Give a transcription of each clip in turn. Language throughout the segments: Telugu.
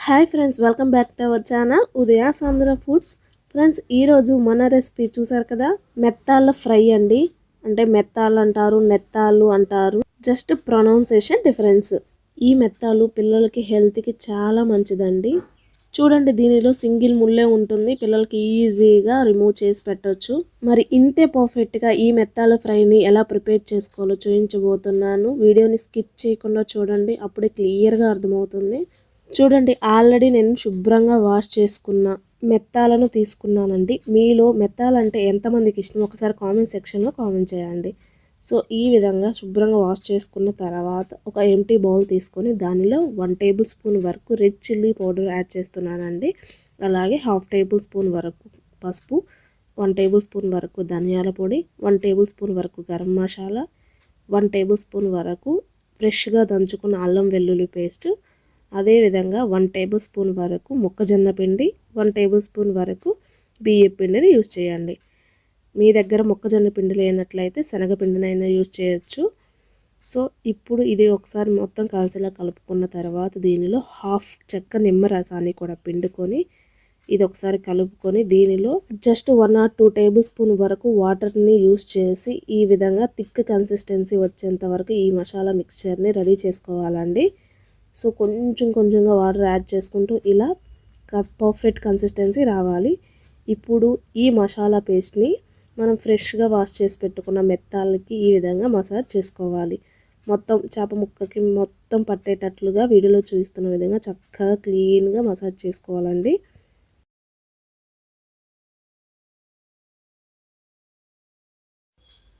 Hi friends, welcome back to our channel Udaya's Andhra foods. Friends, ఈరోజు మన రెసిపీ చూసారు కదా, మెత్తాల ఫ్రై అండి. అంటే మెత్తాలు అంటారు, నెత్తాలు అంటారు, జస్ట్ ప్రొనౌన్సియేషన్ డిఫరెన్స్. ఈ మెత్తాలు పిల్లలకి హెల్త్కి చాలా మంచిదండి. చూడండి, దీనిలో సింగిల్ ముల్లే ఉంటుంది, పిల్లలకి ఈజీగా రిమూవ్ చేసి పెట్టవచ్చు. మరి ఇంతే పర్ఫెక్ట్గా ఈ మెత్తాల ఫ్రైని ఎలా ప్రిపేర్ చేసుకోవాలో చూపించబోతున్నాను. వీడియోని స్కిప్ చేయకుండా చూడండి, అప్పుడే క్లియర్గా అర్థమవుతుంది. చూడండి, ఆల్రెడీ నేను శుభ్రంగా వాష్ చేసుకున్న మెత్తాలను తీసుకున్నానండి. మీలో మెత్తాలంటే ఎంతమందికి ఇష్టం ఒకసారి కామెంట్ సెక్షన్లో కామెంట్ చేయండి. సో ఈ విధంగా శుభ్రంగా వాష్ చేసుకున్న తర్వాత ఒక ఎంటీ బౌల్ తీసుకొని దానిలో 1 టేబుల్ స్పూన్ వరకు రెడ్ చిల్లీ పౌడర్ యాడ్ చేస్తున్నానండి. అలాగే 1/2 టేబుల్ స్పూన్ వరకు పసుపు, 1 టేబుల్ స్పూన్ వరకు ధనియాల పొడి, 1 టేబుల్ స్పూన్ వరకు గరం మసాలా, 1 టేబుల్ స్పూన్ వరకు ఫ్రెష్గా దంచుకున్న అల్లం వెల్లుల్లి పేస్ట్, అదేవిధంగా 1 టేబుల్ స్పూన్ వరకు మొక్కజొన్న పిండి, 1 టేబుల్ స్పూన్ వరకు బియ్య పిండిని యూజ్ చేయండి. మీ దగ్గర మొక్కజొన్న పిండి లేనట్లయితే శనగపిండినైనా యూజ్ చేయొచ్చు. సో ఇప్పుడు ఇది ఒకసారి మొత్తం కలిసేలా కలుపుకున్న తర్వాత దీనిలో 1/2 చెక్క నిమ్మరసాన్ని కూడా పిండుకొని ఇది ఒకసారి కలుపుకొని దీనిలో జస్ట్ 1 or 2 టేబుల్ స్పూన్ వరకు వాటర్ని యూజ్ చేసి ఈ విధంగా థిక్ కన్సిస్టెన్సీ వచ్చేంత వరకు ఈ మసాలా మిక్చర్ని రెడీ చేసుకోవాలండి. సో కొంచెంగా వాటర్ యాడ్ చేసుకుంటూ ఇలా పర్ఫెక్ట్ కన్సిస్టెన్సీ రావాలి. ఇప్పుడు ఈ మసాలా పేస్ట్ని మనం ఫ్రెష్గా వాష్ చేసి పెట్టుకున్న మెత్తాలకి ఈ విధంగా మసాజ్ చేసుకోవాలి. మొత్తం చేప ముక్కకి మొత్తం పట్టేటట్లుగా వీడియోలో చూపిస్తున్న విధంగా చక్కగా క్లీన్గా మసాజ్ చేసుకోవాలండి.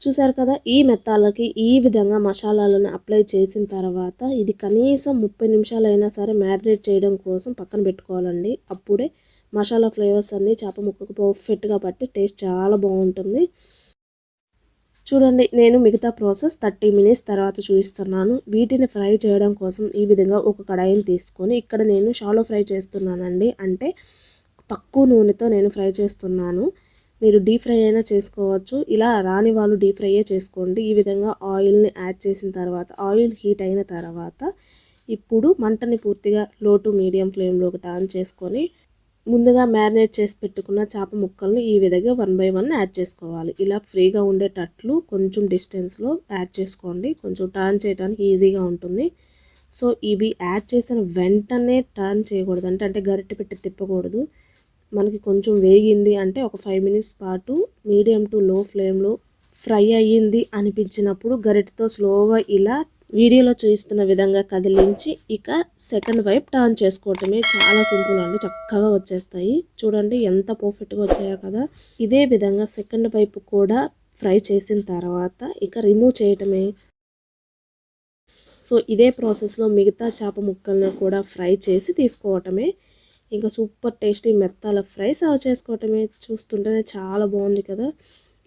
చూసారు కదా, ఈ మెత్తాలకి ఈ విధంగా మసాలాలను అప్లై చేసిన తర్వాత ఇది కనీసం 30 నిమిషాలైనా సరే మ్యారినేట్ చేయడం కోసం పక్కన పెట్టుకోవాలండి. అప్పుడే మసాలా ఫ్లేవర్స్ అన్నీ చేప ముక్కకు పర్ఫెక్ట్గా పట్టి టేస్ట్ చాలా బాగుంటుంది. చూడండి, నేను మిగతా ప్రాసెస్ 30 మినిట్స్ తర్వాత చూపిస్తున్నాను. వీటిని ఫ్రై చేయడం కోసం ఈ విధంగా ఒక కడాయిని తీసుకొని ఇక్కడ నేను షాలో ఫ్రై చేస్తున్నానండి. అంటే తక్కువ నూనెతో నేను ఫ్రై చేస్తున్నాను. మీరు డీప్ ఫ్రై అయినా చేసుకోవచ్చు. ఇలా రాని వాళ్ళు డీప్ ఫ్రైయే చేసుకోండి. ఈ విధంగా ఆయిల్ని యాడ్ చేసిన తర్వాత ఆయిల్ హీట్ అయిన తర్వాత ఇప్పుడు మంటని పూర్తిగా లో టు మీడియం ఫ్లేమ్లోకి టర్న్ చేసుకొని ముందుగా మ్యారినేట్ చేసి పెట్టుకున్న చేప ముక్కల్ని ఈ విధంగా 1 by 1 యాడ్ చేసుకోవాలి. ఇలా ఫ్రీగా ఉండేటట్లు కొంచెం డిస్టెన్స్లో యాడ్ చేసుకోండి, కొంచెం టర్న్ చేయడానికి ఈజీగా ఉంటుంది. సో ఇవి యాడ్ చేసిన వెంటనే టర్న్ చేయకూడదు, అంటే గరిటె పెట్టి తిప్పకూడదు. మనకి కొంచెం వేగింది అంటే ఒక 5 మినిట్స్ పాటు మీడియం టు లో ఫ్లేమ్లో ఫ్రై అయ్యింది అనిపించినప్పుడు గరిటెతో స్లోగా ఇలా వీడియోలో చూపిస్తున్న విధంగా కదిలించి ఇక సెకండ్ వైపు టర్న్ చేసుకోవటమే. చాలా సింపుల్ అండి, చక్కగా వచ్చేస్తాయి. చూడండి ఎంత పర్ఫెక్ట్గా వచ్చాయో కదా. ఇదే విధంగా సెకండ్ వైపు కూడా ఫ్రై చేసిన తర్వాత ఇక రిమూవ్ చేయటమే. సో ఇదే ప్రాసెస్లో మిగతా చేప ముక్కలను కూడా ఫ్రై చేసి తీసుకోవటమే. ఇంకా సూపర్ టేస్టీ మెత్తాల ఫ్రై సర్వ్ చేసుకోవటమే. చూస్తుంటేనే చాలా బాగుంది కదా.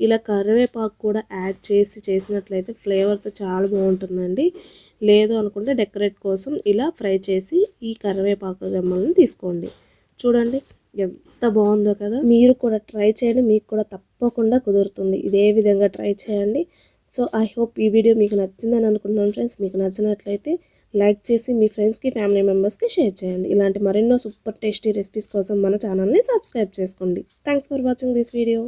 ఇలా కరివేపాకు కూడా యాడ్ చేసి చేసినట్లయితే ఫ్లేవర్తో చాలా బాగుంటుందండి. లేదు అనుకుంటే డెకరేట్ కోసం ఇలా ఫ్రై చేసి ఈ కరివేపాకు రెమ్మలను తీసుకోండి. చూడండి ఎంత బాగుందో కదా. మీరు కూడా ట్రై చేయండి, మీకు కూడా తప్పకుండా కుదురుతుంది. ఇదే విధంగా ట్రై చేయండి. సో ఐ హోప్ ఈ వీడియో మీకు నచ్చిందని అనుకుంటున్నాను ఫ్రెండ్స్. మీకు నచ్చినట్లయితే లైక్ చేసి మీ ఫ్రెండ్స్కి, ఫ్యామిలీ మెంబర్స్కి షేర్ చేయండి. ఇలాంటి మరెన్నో సూపర్ టేస్టీ రెసిపీస్ కోసం మన ఛానల్ని సబ్స్క్రైబ్ చేసుకోండి. Thanks for watching this video.